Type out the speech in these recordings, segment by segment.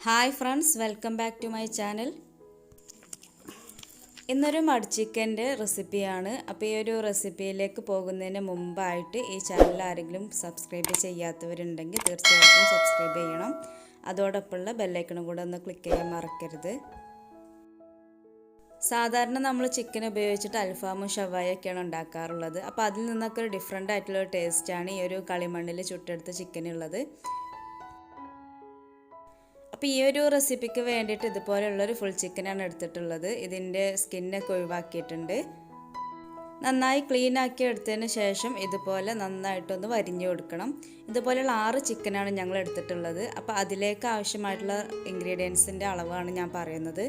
Hi friends, welcome back to my channel. ഇന്നൊരു mud ചിക്കൻ്റെ റെസിപ്പിയാണ്. അപ്പോൾ ഈ ഒരു റെസിപ്പിയിലേക്ക് പോകുന്നതിന് മുമ്പായിട്ട് ഈ ചാനൽ ആരെങ്കിലും സബ്സ്ക്രൈബ് ചെയ്യാത്തവരുണ്ടെങ്കിൽ തീർച്ചയായിട്ടും സബ്സ്ക്രൈബ് ചെയ്യണം. അതോടൊപ്പമുള്ള ബെല്ലൈക്കണും കൂടെ ഒന്ന് ക്ലിക്ക് ചെയ്യാൻ മറക്കരുത്. സാധാരണ നമ്മൾ ചിക്കൻ ഉപയോഗിച്ചിട്ട് അൽഫാമും ഷവായൊക്കെയാണ് ഉണ്ടാക്കാറുള്ളത്. അപ്പോൾ അതിൽ നിന്നൊക്കെ ഒരു ഡിഫറെൻ്റ് ആയിട്ടുള്ള ടേസ്റ്റാണ് ഈ ഒരു കളിമണ്ണിൽ ചുട്ടെടുത്ത ചിക്കനുള്ളത്. അപ്പോൾ ഈ ഒരു റെസിപ്പിക്ക് വേണ്ടിയിട്ട് ഇതുപോലെയുള്ളൊരു ഫുൾ ചിക്കനാണ് എടുത്തിട്ടുള്ളത്. ഇതിൻ്റെ സ്കിന്നൊക്കെ ഒഴിവാക്കിയിട്ടുണ്ട്. നന്നായി ക്ലീൻ ആക്കി എടുത്തതിന് ശേഷം ഇതുപോലെ നന്നായിട്ടൊന്ന് വരിഞ്ഞു കൊടുക്കണം. ഇതുപോലെയുള്ള 6 ചിക്കനാണ് ഞങ്ങൾ എടുത്തിട്ടുള്ളത്. അപ്പോൾ അതിലേക്ക് ആവശ്യമായിട്ടുള്ള ഇൻഗ്രീഡിയൻസിൻ്റെ അളവാണ് ഞാൻ പറയുന്നത്.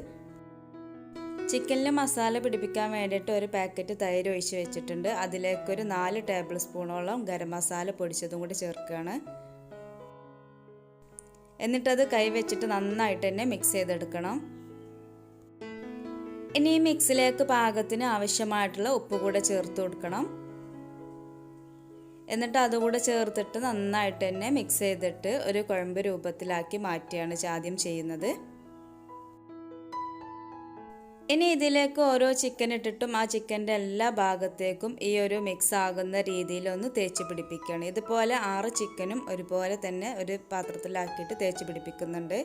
ചിക്കനിൽ മസാല പിടിപ്പിക്കാൻ വേണ്ടിയിട്ട് ഒരു പാക്കറ്റ് തൈര് ഒഴിച്ച് വെച്ചിട്ടുണ്ട്. അതിലേക്കൊരു 4 ടേബിൾ സ്പൂണോളം ഗരം മസാല പൊടിച്ചതും കൂടി ചേർക്കുകയാണ്. എന്നിട്ടത് കൈ വെച്ചിട്ട് നന്നായിട്ട് തന്നെ മിക്സ് ചെയ്തെടുക്കണം. ഇനി ഈ മിക്സിലേക്ക് പാകത്തിന് ആവശ്യമായിട്ടുള്ള ഉപ്പ് കൂടെ ചേർത്ത് കൊടുക്കണം. എന്നിട്ട് അതുകൂടെ ചേർത്തിട്ട് നന്നായിട്ട് തന്നെ മിക്സ് ചെയ്തിട്ട് ഒരു കുഴമ്പ് രൂപത്തിലാക്കി മാറ്റിയാണ് ആദ്യം ചെയ്യുന്നത്. ഇനി ഇതിലേക്ക് ഓരോ ചിക്കൻ ഇട്ടിട്ടും ആ ചിക്കൻ്റെ എല്ലാ ഭാഗത്തേക്കും ഈ ഒരു മിക്സ് ആകുന്ന രീതിയിലൊന്ന് തേച്ച് പിടിപ്പിക്കുകയാണ്. ഇതുപോലെ 6 ചിക്കനും ഒരുപോലെ തന്നെ ഒരു പാത്രത്തിലാക്കിയിട്ട് തേച്ച് പിടിപ്പിക്കുന്നുണ്ട്.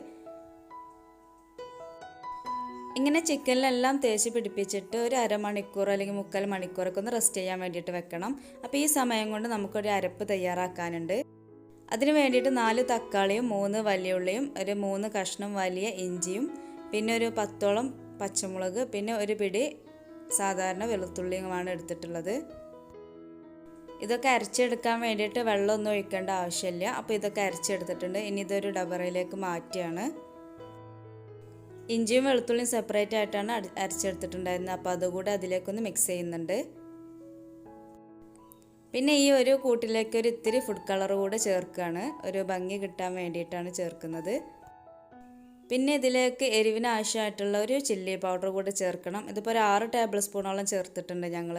ഇങ്ങനെ ചിക്കനിലെല്ലാം തേച്ച് പിടിപ്പിച്ചിട്ട് ഒരു അരമണിക്കൂർ അല്ലെങ്കിൽ 3/4 മണിക്കൂറൊക്കെ ഒന്ന് റെസ്റ്റ് ചെയ്യാൻ വേണ്ടിയിട്ട് വെക്കണം. അപ്പോൾ ഈ സമയം കൊണ്ട് നമുക്കൊരു അരപ്പ് തയ്യാറാക്കാനുണ്ട്. അതിന് വേണ്ടിയിട്ട് 4 തക്കാളിയും 3 വലിയ ഉള്ളിയും ഒരു 3 കഷ്ണം വലിയ ഇഞ്ചിയും പിന്നെ ഒരു 10ഓളം പച്ചമുളക് പിന്നെ ഒരു പിടി സാധാരണ വെളുത്തുള്ളിയുമാണ് എടുത്തിട്ടുള്ളത്. ഇതൊക്കെ അരച്ചെടുക്കാൻ വേണ്ടിയിട്ട് വെള്ളമൊന്നും ഒഴിക്കേണ്ട ആവശ്യമില്ല. അപ്പോൾ ഇതൊക്കെ അരച്ചെടുത്തിട്ടുണ്ട്. ഇനി ഇതൊരു ഡബറയിലേക്ക് മാറ്റിയാണ്. ഇഞ്ചിയും വെളുത്തുള്ളിയും സെപ്പറേറ്റ് ആയിട്ടാണ് അരച്ചെടുത്തിട്ടുണ്ടായിരുന്നത്. അപ്പോൾ അതുകൂടെ അതിലേക്കൊന്ന് മിക്സ് ചെയ്യുന്നുണ്ട്. പിന്നെ ഈ ഒരു കൂട്ടിലേക്ക് ഒരു ഇത്തിരി ഫുഡ് കളർ കൂടെ ചേർക്കുകയാണ്. ഒരു ഭംഗി കിട്ടാൻ വേണ്ടിയിട്ടാണ് ചേർക്കുന്നത്. പിന്നെ ഇതിലേക്ക് എരിവിന് ആവശ്യമായിട്ടുള്ള ഒരു ചില്ലി പൗഡർ കൂടി ചേർക്കണം. ഇതിപ്പോൾ ഒരു 6 ടേബിൾ സ്പൂണോളം ചേർത്തിട്ടുണ്ട് ഞങ്ങൾ.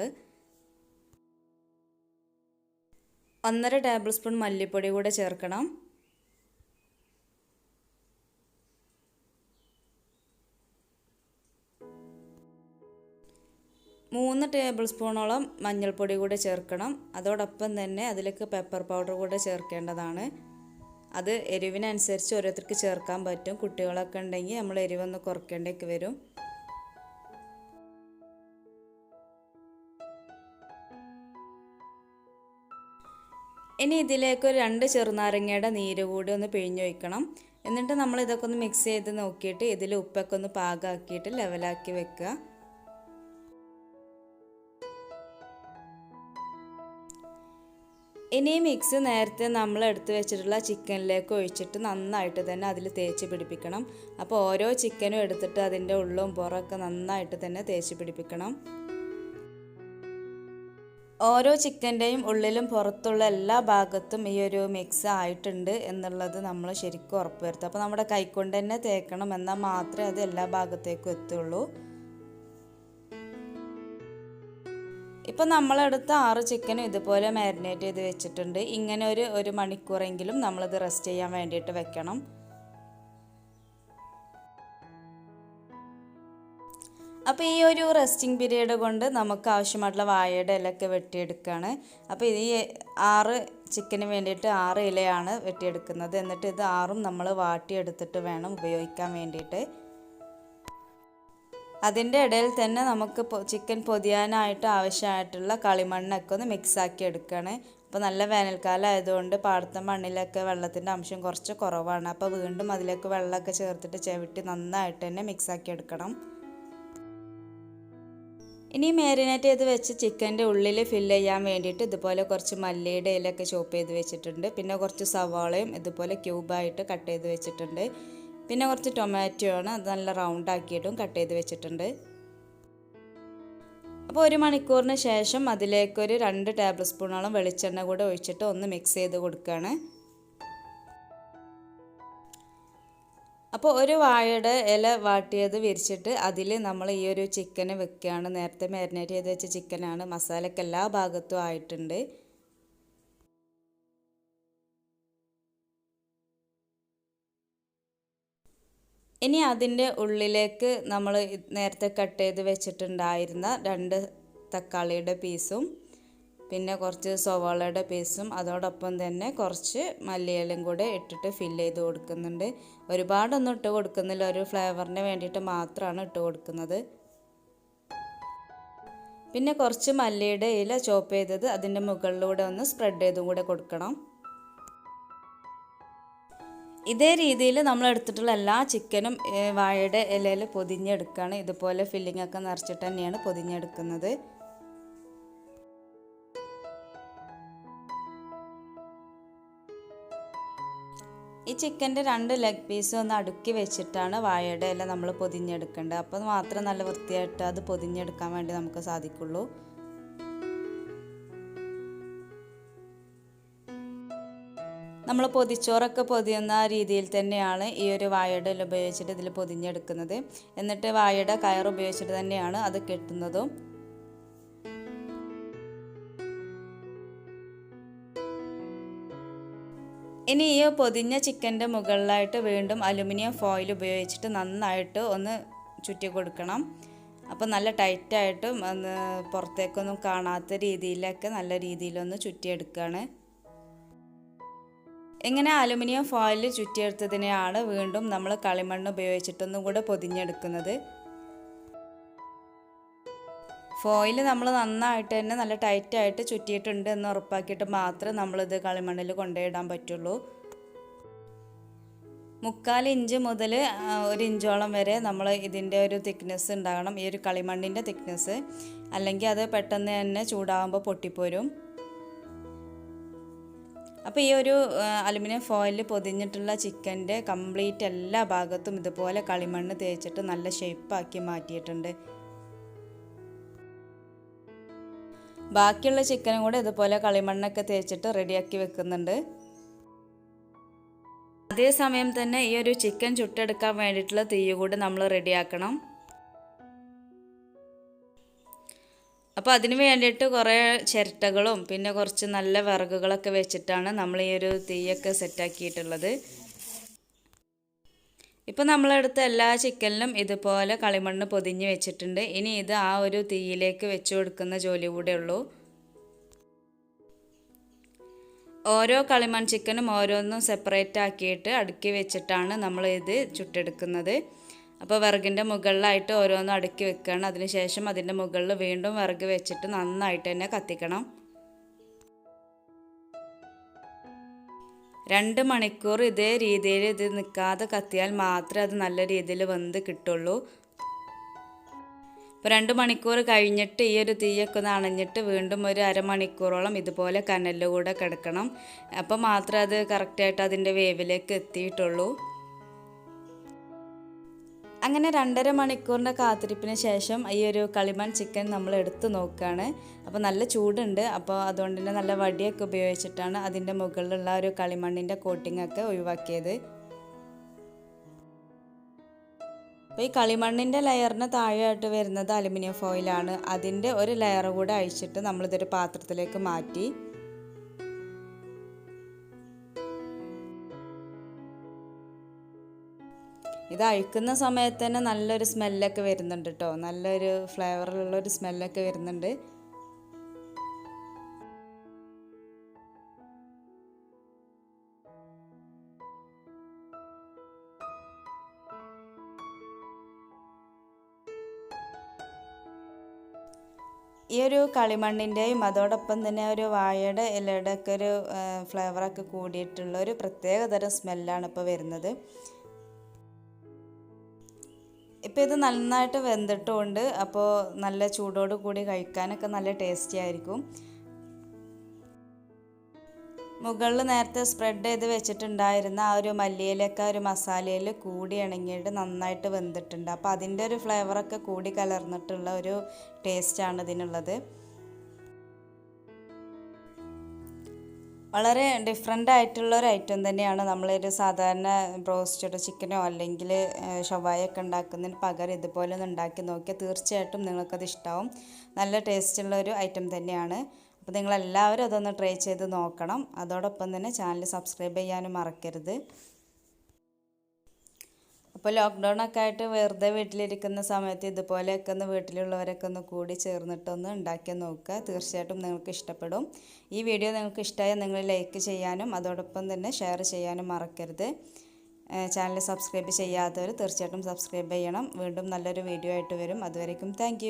1.5 ടേബിൾ സ്പൂൺ മല്ലിപ്പൊടി കൂടെ ചേർക്കണം. 3 ടേബിൾ സ്പൂണോളം മഞ്ഞൾപ്പൊടി കൂടെ ചേർക്കണം. അതോടൊപ്പം തന്നെ അതിലേക്ക് പെപ്പർ പൗഡർ കൂടെ ചേർക്കേണ്ടതാണ്. അത് എരിവിനനുസരിച്ച് ഓരോരുത്തർക്ക് ചേർക്കാൻ പറ്റും. കുട്ടികളൊക്കെ ഉണ്ടെങ്കിൽ നമ്മൾ എരിവൊന്ന് കുറയ്ക്കേണ്ടേക്ക് വരും. ഇനി ഇതിലേക്ക് ഒരു 2 ചെറുനാരങ്ങയുടെ നീര് കൂടി ഒന്ന് പിഴിഞ്ഞൊഴിക്കണം. എന്നിട്ട് നമ്മൾ ഇതൊക്കെ ഒന്ന് മിക്സ് ചെയ്ത് നോക്കിയിട്ട് ഇതിൽ ഉപ്പൊക്കെ ഒന്ന് പാകമാക്കിയിട്ട് ലെവലാക്കി വെക്കുക. ഇനി മിക്സ് നേരത്തെ നമ്മൾ എടുത്ത് വെച്ചിട്ടുള്ള ചിക്കനിലേക്ക് ഒഴിച്ചിട്ട് നന്നായിട്ട് തന്നെ അതിൽ തേച്ച് പിടിപ്പിക്കണം. അപ്പോൾ ഓരോ ചിക്കനും എടുത്തിട്ട് അതിൻ്റെ ഉള്ളും പുറമൊക്കെ നന്നായിട്ട് തന്നെ തേച്ച് പിടിപ്പിക്കണം. ഓരോ ചിക്കൻ്റെയും ഉള്ളിലും പുറത്തുള്ള എല്ലാ ഭാഗത്തും ഈ ഒരു മിക്സ് ആയിട്ടുണ്ട് എന്നുള്ളത് നമ്മൾ ശരിക്കും ഉറപ്പുവരുത്തുക. അപ്പോൾ നമ്മുടെ കൈകൊണ്ട് തന്നെ തേക്കണം, എന്നാൽ മാത്രമേ അത് എല്ലാ ഭാഗത്തേക്കും എത്തുള്ളൂ. ഇപ്പോൾ നമ്മളെടുത്ത 6 ചിക്കനും ഇതുപോലെ മാരിനേറ്റ് ചെയ്ത് വെച്ചിട്ടുണ്ട്. ഇങ്ങനെ ഒരു മണിക്കൂറെങ്കിലും നമ്മളിത് റെസ്റ്റ് ചെയ്യാൻ വേണ്ടിയിട്ട് വെക്കണം. അപ്പോൾ ഈ ഒരു റെസ്റ്റിംഗ് പീരീഡ് കൊണ്ട് നമുക്ക് ആവശ്യമായിട്ടുള്ള വാഴയുടെ ഇലയൊക്കെ വെട്ടിയെടുക്കുകയാണ്. അപ്പോൾ ഈ 6 ചിക്കന് വേണ്ടിയിട്ട് 6 ഇലയാണ് വെട്ടിയെടുക്കുന്നത്. എന്നിട്ട് ഇത് 6ഉം നമ്മൾ വാട്ടിയെടുത്തിട്ട് വേണം ഉപയോഗിക്കാൻ വേണ്ടിയിട്ട്. അതിൻ്റെ ഇടയിൽ തന്നെ നമുക്ക് ചിക്കൻ പൊതിയാനായിട്ട് ആവശ്യമായിട്ടുള്ള കളിമണ്ണൊക്കെ ഒന്ന് മിക്സാക്കി എടുക്കുകയാണ്. അപ്പോൾ നല്ല വേനൽക്കാലം ആയതുകൊണ്ട് പാടത്തെ മണ്ണിലൊക്കെ വെള്ളത്തിൻ്റെ അംശം കുറച്ച് കുറവാണ്. അപ്പോൾ വീണ്ടും അതിലേക്ക് വെള്ളമൊക്കെ ചേർത്തിട്ട് ചവിട്ടി നന്നായിട്ട് തന്നെ മിക്സാക്കി എടുക്കണം. ഇനി മാരിനേറ്റ് ചെയ്ത് വെച്ച് ചിക്കൻ്റെ ഉള്ളിൽ ഫില്ല് ചെയ്യാൻ വേണ്ടിയിട്ട് ഇതുപോലെ കുറച്ച് മല്ലിയുടെ ഇലയൊക്കെ ചോപ്പ് ചെയ്ത് വെച്ചിട്ടുണ്ട്. പിന്നെ കുറച്ച് സവാളയും ഇതുപോലെ ക്യൂബായിട്ട് കട്ട് ചെയ്ത് വെച്ചിട്ടുണ്ട്. പിന്നെ കുറച്ച് ടൊമാറ്റോ ആണ്, അത് നല്ല റൗണ്ട് ആക്കിയിട്ടും കട്ട് ചെയ്ത് വെച്ചിട്ടുണ്ട്. അപ്പോൾ 1 മണിക്കൂറിന് ശേഷം അതിലേക്കൊരു 2 ടേബിൾ സ്പൂണോളം വെളിച്ചെണ്ണ കൂടെ ഒഴിച്ചിട്ട് ഒന്ന് മിക്സ് ചെയ്ത് കൊടുക്കുകയാണ്. അപ്പോൾ ഒരു വാഴയുടെ ഇല വാട്ടിയത് വിരിച്ചിട്ട് അതിൽ നമ്മൾ ഈ ഒരു ചിക്കന് വെക്കുകയാണ്. നേരത്തെ മാരിനേറ്റ് ചെയ്ത് വെച്ച ചിക്കനാണ്. മസാലയ്ക്ക് എല്ലാ ഭാഗത്തും ആയിട്ടുണ്ട്. ഇനി അതിൻ്റെ ഉള്ളിലേക്ക് നമ്മൾ നേരത്തെ കട്ട് ചെയ്ത് വെച്ചിട്ടുണ്ടായിരുന്ന 2 തക്കാളിയുടെ പീസും പിന്നെ കുറച്ച് സവാളയുടെ പീസും അതോടൊപ്പം തന്നെ കുറച്ച് മല്ലിയിലയും കൂടെ ഇട്ടിട്ട് ഫില്ല് ചെയ്ത് കൊടുക്കുന്നുണ്ട്. ഒരുപാടൊന്നും ഇട്ട് കൊടുക്കുന്നില്ല, ഒരു ഫ്ലേവറിന് വേണ്ടിയിട്ട് മാത്രമാണ് ഇട്ട് കൊടുക്കുന്നത്. പിന്നെ കുറച്ച് മല്ലിയുടെ ഇല ചോപ്പ് ചെയ്തത് അതിൻ്റെ മുകളിലൂടെ ഒന്ന് സ്പ്രെഡ് ചെയ്തും കൂടെ കൊടുക്കണം. ഇതേ രീതിയിൽ നമ്മൾ എടുത്തിട്ടുള്ള എല്ലാ ചിക്കനും വാഴയുടെ ഇലയിൽ പൊതിഞ്ഞെടുക്കുകയാണ്. ഇതുപോലെ ഫില്ലിംഗ് ഒക്കെ നിറച്ചിട്ട് തന്നെയാണ് പൊതിഞ്ഞെടുക്കുന്നത്. ഈ ചിക്കൻ്റെ 2 ലെഗ് പീസും ഒന്ന് അടുക്കി വെച്ചിട്ടാണ് വാഴയുടെ ഇല നമ്മൾ പൊതിഞ്ഞെടുക്കേണ്ടത്. അപ്പോൾ മാത്രം നല്ല വൃത്തിയായിട്ട് അത് പൊതിഞ്ഞെടുക്കാൻ വേണ്ടി നമുക്ക് സാധിക്കുള്ളൂ. നമ്മൾ പൊതിച്ചോറൊക്കെ പൊതിയുന്ന രീതിയിൽ തന്നെയാണ് ഈ ഒരു വാഴയുടെ ഇല ഉപയോഗിച്ചിട്ട് ഇതിൽ പൊതിഞ്ഞെടുക്കുന്നത്. എന്നിട്ട് വാഴയുടെ കയർ ഉപയോഗിച്ചിട്ട് തന്നെയാണ് അത് കെട്ടുന്നതും. ഇനി ഈ പൊതിഞ്ഞ ചിക്കൻ്റെ മുകളിലായിട്ട് വീണ്ടും അലുമിനിയം ഫോയിൽ ഉപയോഗിച്ചിട്ട് നന്നായിട്ട് ഒന്ന് ചുറ്റി കൊടുക്കണം. അപ്പോൾ നല്ല ടൈറ്റായിട്ടും പുറത്തേക്കൊന്നും കാണാത്ത രീതിയിലൊക്കെ നല്ല രീതിയിലൊന്ന് ചുറ്റിയെടുക്കുകയാണ്. ഇങ്ങനെ അലുമിനിയം ഫോയിൽ ചുറ്റിയെടുത്തതിനെയാണ് വീണ്ടും നമ്മൾ കളിമണ്ണ് ഉപയോഗിച്ചിട്ടൊന്നും കൂടെ പൊതിഞ്ഞെടുക്കുന്നത്. ഫോയിൽ നമ്മൾ നന്നായിട്ട് തന്നെ നല്ല ടൈറ്റായിട്ട് ചുറ്റിയിട്ടുണ്ട് എന്ന് ഉറപ്പാക്കിയിട്ട് മാത്രമേ നമ്മളിത് കളിമണ്ണിൽ കൊണ്ടുപോയിടാൻ പറ്റുള്ളൂ. 3/4 ഇഞ്ച് മുതൽ 1 ഇഞ്ചോളം വരെ നമ്മൾ ഇതിൻ്റെ ഒരു തിക്നെസ് ഉണ്ടാകണം, ഈ ഒരു കളിമണ്ണിൻ്റെ തിക്നെസ്. അല്ലെങ്കിൽ അത് പെട്ടെന്ന് തന്നെ ചൂടാകുമ്പോൾ പൊട്ടിപ്പോരും. അപ്പോൾ ഈ ഒരു അലുമിനിയം ഫോയിലിൽ പൊതിഞ്ഞിട്ടുള്ള ചിക്കൻ്റെ കംപ്ലീറ്റ് എല്ലാ ഭാഗത്തും ഇതുപോലെ കളിമണ്ണ് തേച്ചിട്ട് നല്ല ഷേപ്പാക്കി മാറ്റിയിട്ടുണ്ട്. ബാക്കിയുള്ള ചിക്കനും കൂടെ ഇതുപോലെ കളിമണ്ണൊക്കെ തേച്ചിട്ട് റെഡിയാക്കി വെക്കുന്നുണ്ട്. അതേസമയം തന്നെ ഈ ഒരു ചിക്കൻ ചുട്ടെടുക്കാൻ വേണ്ടിയിട്ടുള്ള തീ കൂടെ നമ്മൾ റെഡിയാക്കണം. അപ്പോൾ അതിന് വേണ്ടിയിട്ട് കുറേ ചിരട്ടകളും പിന്നെ കുറച്ച് നല്ല വിറകുകളൊക്കെ വെച്ചിട്ടാണ് നമ്മൾ ഈ ഒരു തീയൊക്കെ സെറ്റാക്കിയിട്ടുള്ളത്. ഇപ്പോൾ നമ്മളെടുത്ത എല്ലാ ചിക്കനിലും ഇതുപോലെ കളിമണ്ണ് പൊതിഞ്ഞ് വെച്ചിട്ടുണ്ട്. ഇനി ഇത് ആ ഒരു തീയിലേക്ക് വെച്ച് കൊടുക്കുന്ന ജോലി കൂടെ ഉള്ളൂ. ഓരോ കളിമൺ ചിക്കനും ഓരോന്നും സെപ്പറേറ്റ് ആക്കിയിട്ട് അടുക്കി വെച്ചിട്ടാണ് നമ്മൾ ഇത് ചുട്ടെടുക്കുന്നത്. അപ്പോൾ വിറകിൻ്റെ മുകളിലായിട്ട് ഓരോന്നും അടുക്കി വെക്കുകയാണ്. അതിനുശേഷം അതിൻ്റെ മുകളിൽ വീണ്ടും വിറക് വെച്ചിട്ട് നന്നായിട്ട് തന്നെ കത്തിക്കണം. 2 മണിക്കൂർ ഇതേ രീതിയിൽ ഇത് നിൽക്കാതെ കത്തിയാൽ മാത്രമേ അത് നല്ല രീതിയിൽ വെന്ത് കിട്ടുള്ളൂ. ഇപ്പോൾ 2 മണിക്കൂർ കഴിഞ്ഞിട്ട് ഈ ഒരു തീയൊക്കെ ഒന്ന് അണഞ്ഞിട്ട് വീണ്ടും ഒരു അരമണിക്കൂറോളം ഇതുപോലെ കനലിലൂടെ കിടക്കണം. അപ്പോൾ മാത്രമേ അത് കറക്റ്റായിട്ട് അതിൻ്റെ വേവിലേക്ക് എത്തിയിട്ടുള്ളൂ. അങ്ങനെ 2.5 മണിക്കൂറിൻ്റെ കാത്തിരിപ്പിന് ശേഷം ഈ ഒരു കളിമൺ ചിക്കൻ നമ്മൾ എടുത്ത് നോക്കുകയാണ്. അപ്പോൾ നല്ല ചൂടുണ്ട്. അപ്പോൾ അതുകൊണ്ട് തന്നെ നല്ല വടിയൊക്കെ ഉപയോഗിച്ചിട്ടാണ് അതിൻ്റെ മുകളിലുള്ള ഒരു കളിമണ്ണിൻ്റെ കോട്ടിങ്ങൊക്കെ ഒഴിവാക്കിയത്. അപ്പോൾ ഈ കളിമണ്ണിൻ്റെ ലെയറിന് താഴെയായിട്ട് വരുന്നത് അലുമിനിയം ഫോയിലാണ്. അതിൻ്റെ ഒരു ലെയർ കൂടെ അഴിച്ചിട്ട് നമ്മളിതൊരു പാത്രത്തിലേക്ക് മാറ്റി. ഇത് അഴിക്കുന്ന സമയത്ത് തന്നെ നല്ലൊരു സ്മെല്ലൊക്കെ വരുന്നുണ്ട് കേട്ടോ. നല്ലൊരു ഫ്ലേവറിലുള്ളൊരു സ്മെല്ലൊക്കെ വരുന്നുണ്ട്. ഈ ഒരു കളിമണ്ണിൻ്റെയും അതോടൊപ്പം തന്നെ ഒരു വാഴയുടെ ഇലയുടെ ഒക്കെ ഒരു ഫ്ലേവറൊക്കെ കൂടിയിട്ടുള്ള ഒരു പ്രത്യേകതരം സ്മെല്ലാണ് ഇപ്പോൾ വരുന്നത്. ഇപ്പോൾ ഇത് നന്നായിട്ട് വെന്തിട്ടുമുണ്ട്. അപ്പോൾ നല്ല ചൂടോട് കൂടി കഴിക്കാനൊക്കെ നല്ല ടേസ്റ്റി ആയിരിക്കും. മുകളിൽ നേരത്തെ സ്പ്രെഡ് ചെയ്ത് വെച്ചിട്ടുണ്ടായിരുന്ന ആ ഒരു മല്ലിയിലൊക്കെ ഒരു മസാലയിൽ കൂടി ഇണങ്ങിയിട്ട് നന്നായിട്ട് വെന്തിട്ടുണ്ട്. അപ്പോൾ അതിൻ്റെ ഒരു ഫ്ലേവറൊക്കെ കൂടി കലർന്നിട്ടുള്ള ഒരു ടേസ്റ്റാണ് ഇതിനുള്ളത്. വളരെ ഡിഫറെൻ്റ് ആയിട്ടുള്ളൊരു ഐറ്റം തന്നെയാണ്. നമ്മളൊരു സാധാരണ ബ്രോസ്റ്റഡ് ചിക്കനോ അല്ലെങ്കിൽ ഷവായൊക്കെ ഉണ്ടാക്കുന്നതിന് പകരം ഇതുപോലെ ഒന്ന് ഉണ്ടാക്കി നോക്കിയാൽ തീർച്ചയായിട്ടും നിങ്ങൾക്കത് ഇഷ്ടമാവും. നല്ല ടേസ്റ്റുള്ളൊരു ഐറ്റം തന്നെയാണ്. അപ്പോൾ നിങ്ങളെല്ലാവരും അതൊന്ന് ട്രൈ ചെയ്ത് നോക്കണം. അതോടൊപ്പം തന്നെ ചാനൽ സബ്സ്ക്രൈബ് ചെയ്യാനും മറക്കരുത്. അപ്പോൾ ലോക്ക്ഡൗൺ ഒക്കെ ആയിട്ട് വെറുതെ വീട്ടിലിരിക്കുന്ന സമയത്ത് ഇതുപോലെയൊക്കെ ഒന്ന് വീട്ടിലുള്ളവരൊക്കെ ഒന്ന് കൂടി ചേർന്നിട്ടൊന്ന് ഉണ്ടാക്കി നോക്കുക. തീർച്ചയായിട്ടും നിങ്ങൾക്ക് ഇഷ്ടപ്പെടും. ഈ വീഡിയോ നിങ്ങൾക്ക് ഇഷ്ടമായാൽ നിങ്ങൾ ലൈക്ക് ചെയ്യാനും അതോടൊപ്പം തന്നെ ഷെയർ ചെയ്യാനും മറക്കരുത്. ചാനൽ സബ്സ്ക്രൈബ് ചെയ്യാത്തവർ തീർച്ചയായിട്ടും സബ്സ്ക്രൈബ് ചെയ്യണം. വീണ്ടും നല്ലൊരു വീഡിയോ ആയിട്ട് വരും. അതുവരേക്കും താങ്ക്